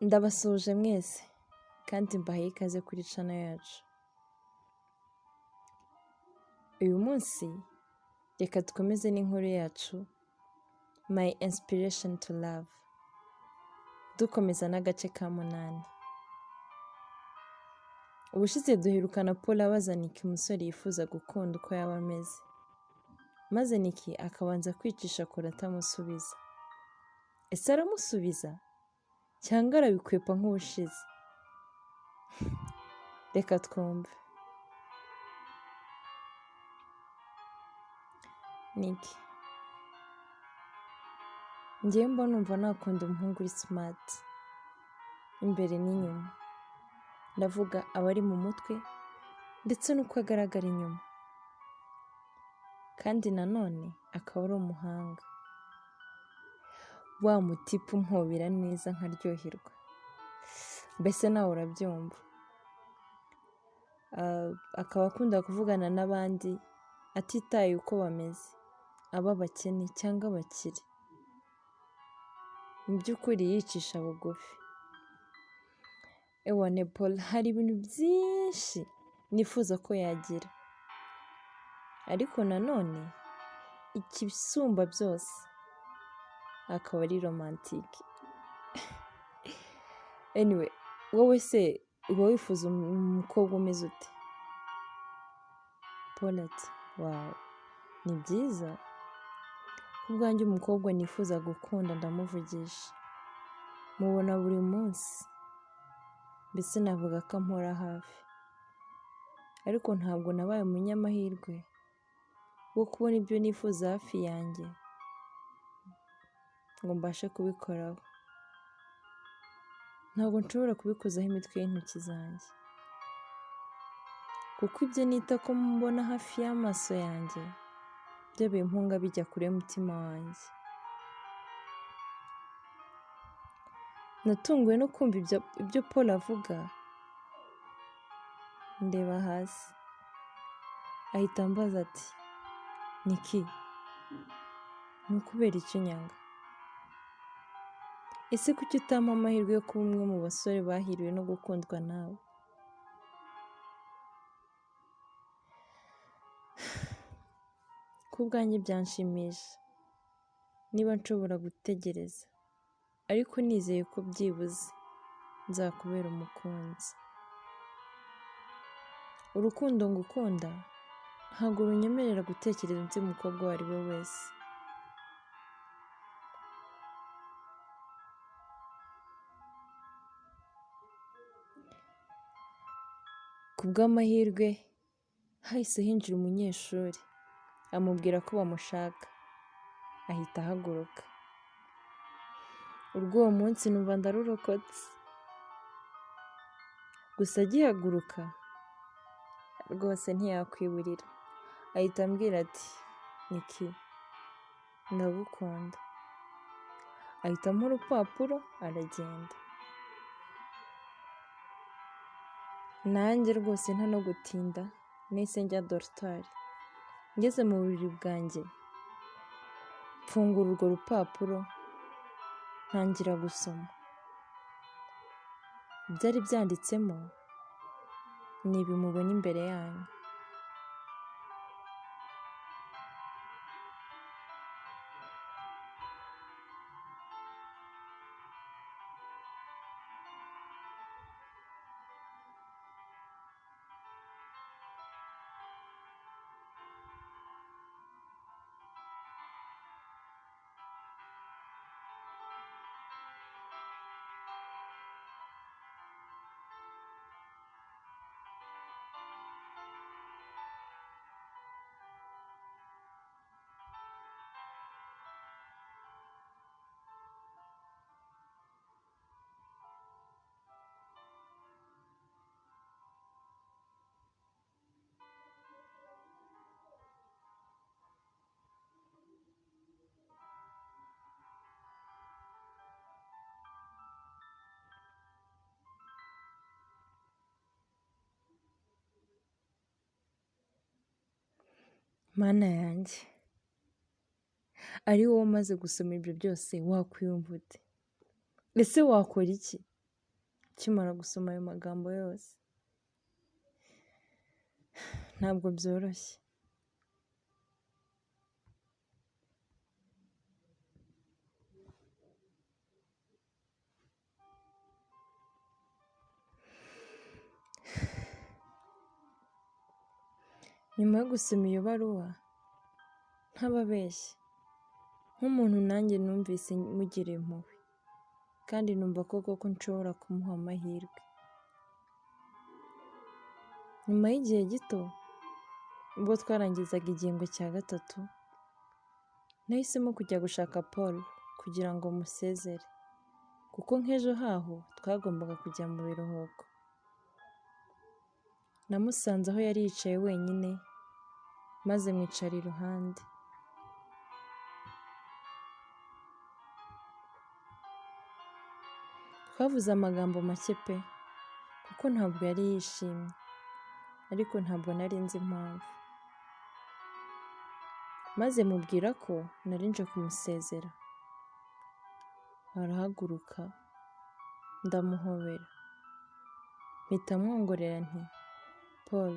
Ndabasuhuje mwese kandi mbahaye ikaze kuri channel yacu. Uyu munsi reka dukomeze n'inkuru yacu My Inspiration to Love, dukomeza n'agace ka 8. Ubushize duherukana Paul abaza Nicky umusore yifuza gukunda uko yaba ameze, maze Nicky akabanza kwicisha kure atamusubiza. Ese aramusubiza cyangwa arabikwepa nk'ubushize? Reka twumve. Nicky: njyewe mba numva nakunda umuhungu uri smart imbere n'inyuma, ndavuga abari mu mutwe ndetse n'uko agaragara inyuma, kandi nanone akaba ari umuhanga, wa mutipe umpobera neza nkaryoherwa. Mbese nawe urabyumva. Akaba akunda kuvugana n'abandi atitaye uko bameze, aba abakene cyangwa abakire, mu by'ukuri yicisha bugufi. Ewane Paul, hari ibintu byinshi nifuza ko yagira, ariko nanone ikisumba byose akaba ari romantike. Anyway, wowe se uba wifuza umukobwa umeze ute? Paul ati: wow, ni byiza. Ku bwanjye umukobwa nifuza gukunda ndamuvugisha, mubona buri munsi, mbese navuga ko ampora hafi, ariko ntabwo nabaye umunyamahirwe wo kubona ibyo nifuza hafi yanjye ngo mbashe kubikoraho. Ntabwo nshobora kubikozaho imitwe y'intoki zanjye, kuko ibyo nita ko mbona hafi y'amaso yanjye byo bimpunga bijya kure y'umutima wanjye. Natunguwe no kumva ibyo Paul avuga, ndeba hasi, ahita ambaza ati: Nicky, ni ukubera icyo unyanga? Ese kuki utampa amahirwe yo kuba umwe mu basore bahiriwe no gukundwa nawe? Ku bwanjye byanshimisha niba nshobora gutegereza, ariko nizeye ko byibuze nzakubera umukunzi. Urukundo ngukunda ntabwo runyemerera gutekereza undi mukobwa uwo ari we wese. Ku bw'amahirwe hahise hinjira umunyeshuri amubwira ko bamushaka, ahita ahaguruka. Urw'uwo munsi numva ndarurokotse. Gusa agihaguruka rwose ntiyakwiburira, ahita ambwira ati: Nicky, ndagukunda. Ahita ampa urupapuro aragenda. Nanjye rwose nta no gutinda nahise njya dortoir. Ngeze mu buriri bwanjye mfungura urwo rupapuro ntangira gusoma. Byari byanditsemo ni ibi mubona imbere yanyu. Mana yanjye, ari wowe umaze gusoma ibyo byose wakwiyumva ute? Ese wakora iki ukimara gusoma ayo magambo yose. Ntabwo byoroshye. Nyuma yo gusoma iyo baruwa, ntababeshya, nk'umuntu nanjye numvise mugiriye impuhwe, kandi numva ko koko nshobora kumuha amahirwe. Nyuma y'igihe gito, ubwo twarangizaga igihembwe cya 3, nahisemo kujya gushaka Paul kugira ngo musezere, kuko nk'ejo haho twagombaga kujya mu biruhuko. Namusanze aho yari yicaye wenyine, maze mwicara iruhande. Twavuze amagambo make pe, kuko ntabwo yari yishimye, ariko ntabwo nari nzi impamvu. Maze mubwira ko nari nje kumusezera. Arahaguruka, ndamuhobera, mpita mwongorera nti, Paul,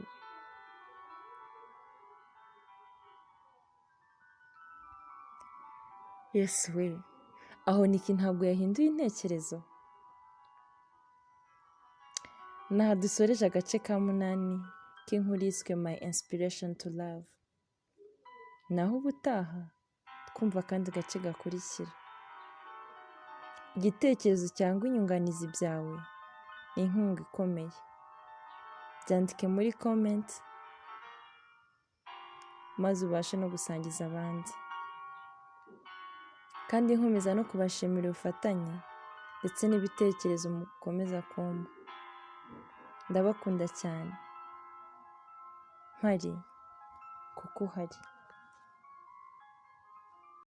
Yesu we, aho Niki ntabwo yahinduye intekerezo. Naha dusoreje agace ka 8 k'inkuru yiswe My Inspiration to Love. Naho ubutaha twumva kandi gace gakurikira. Igitekerezo cyangwa inyunganizi byawe ni inkunga ikomeye. Byandike muri comment, maze ubashe no gusangiza abandi. Kandi nkomeza no kubashimira ubufatanye ndetse n'ibitekerezo mukomeza kumpa. Ndabakunda cyane. Mpari kuko uhari.